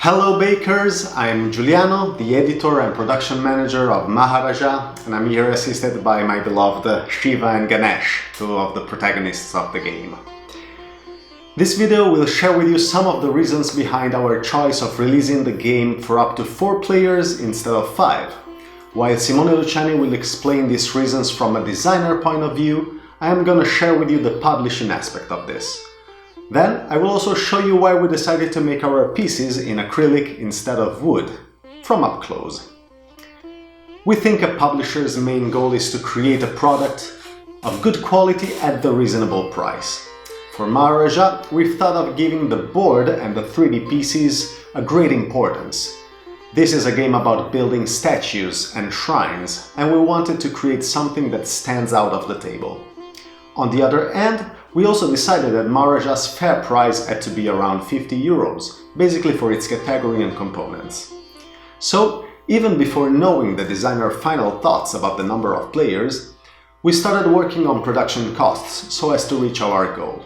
Hello bakers, I'm Giuliano, the editor and production manager of Maharaja, and I'm here assisted by my beloved Shiva and Ganesh, two of the protagonists of the game. This video will share with you some of the reasons behind our choice of releasing the game for up to 4 players instead of 5. While Simone Luciani will explain these reasons from a designer point of view, I am gonna share with you the publishing aspect of this. Then I will also show you why we decided to make our pieces in acrylic instead of wood, from up close. We think a publisher's main goal is to create a product of good quality at the reasonable price. For Maharaja, we've thought of giving the board and the 3D pieces a great importance. This is a game about building statues and shrines, and we wanted to create something that stands out of the table. On the other hand, we also decided that Maharaja's fair price had to be around 50 euros, basically for its category and components. So, even before knowing the designer's final thoughts about the number of players, we started working on production costs so as to reach our goal.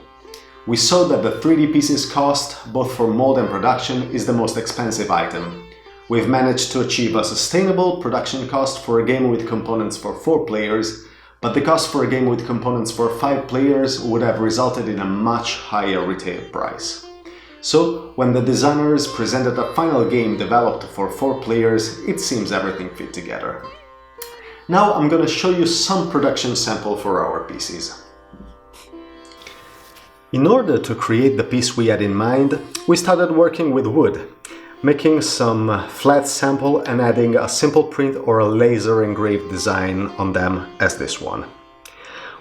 We saw that the 3D pieces cost, both for mold and production, is the most expensive item. We've managed to achieve a sustainable production cost for a game with components for 4 players, but the cost for a game with components for 5 players would have resulted in a much higher retail price. So, when the designers presented a final game developed for 4 players, it seems everything fit together. Now I'm gonna show you some production sample for our pieces. In order to create the piece we had in mind, we started working with wood, making some flat sample and adding a simple print or a laser engraved design on them as this one.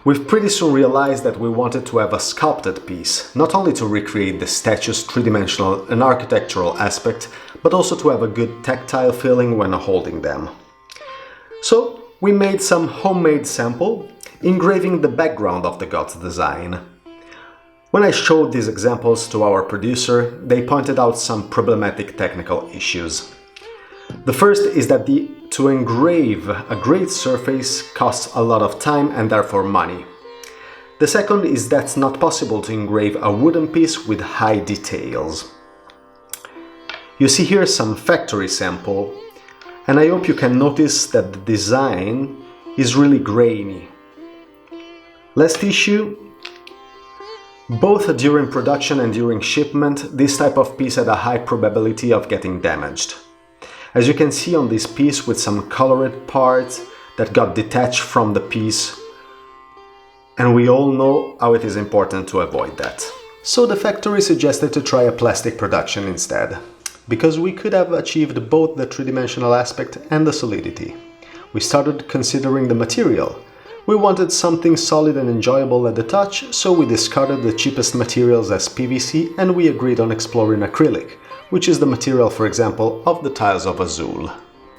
We've pretty soon realized that we wanted to have a sculpted piece, not only to recreate the statue's three-dimensional and architectural aspect, but also to have a good tactile feeling when holding them. So we made some homemade sample, engraving the background of the god's design. When I showed these examples to our producer, they pointed out some problematic technical issues. The first is that to engrave a great surface costs a lot of time and therefore money. The second is that it's not possible to engrave a wooden piece with high details. You see here some factory sample, and I hope you can notice that the design is really grainy. Last issue. Both during production and during shipment, this type of piece had a high probability of getting damaged. As you can see on this piece with some colored parts that got detached from the piece, and we all know how it is important to avoid that. So the factory suggested to try a plastic production instead, because we could have achieved both the three-dimensional aspect and the solidity. We started considering the material. We wanted something solid and enjoyable at the touch, so we discarded the cheapest materials as PVC and we agreed on exploring acrylic, which is the material, for example, of the tiles of Azul.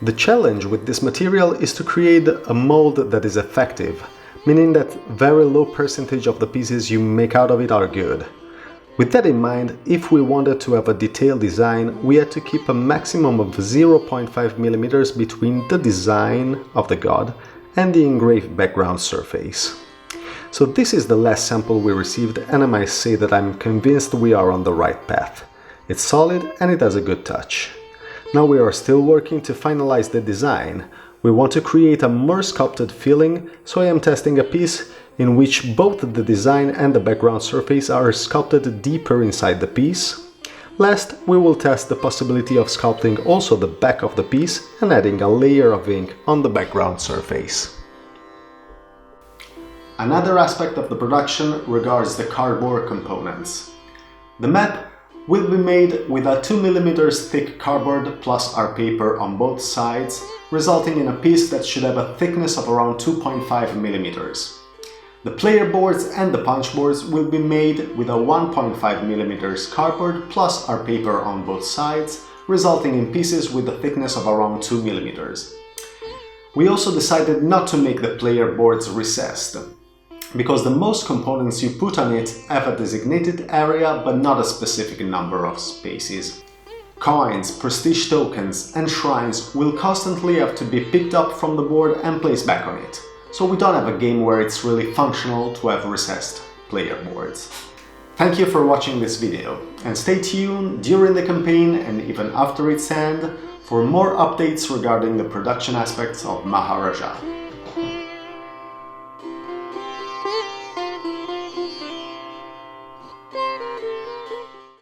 The challenge with this material is to create a mold that is effective, meaning that very low percentage of the pieces you make out of it are good. With that in mind, if we wanted to have a detailed design, we had to keep a maximum of 0.5 mm between the design of the god and the engraved background surface. So this is the last sample we received, and I might say that I'm convinced we are on the right path. It's solid and it has a good touch. Now we are still working to finalize the design. We want to create a more sculpted feeling, so I am testing a piece in which both the design and the background surface are sculpted deeper inside the piece. Last, we will test the possibility of sculpting also the back of the piece and adding a layer of ink on the background surface. Another aspect of the production regards the cardboard components. The map will be made with a 2 mm thick cardboard plus art paper on both sides, resulting in a piece that should have a thickness of around 2.5 mm. The player boards and the punch boards will be made with a 1.5 mm cardboard plus art paper on both sides, resulting in pieces with a thickness of around 2 mm. We also decided not to make the player boards recessed, because the most components you put on it have a designated area but not a specific number of spaces. Coins, prestige tokens and shrines will constantly have to be picked up from the board and placed back on it. So we don't have a game where it's really functional to have recessed player boards. Thank you for watching this video, and stay tuned during the campaign and even after its end for more updates regarding the production aspects of Maharaja.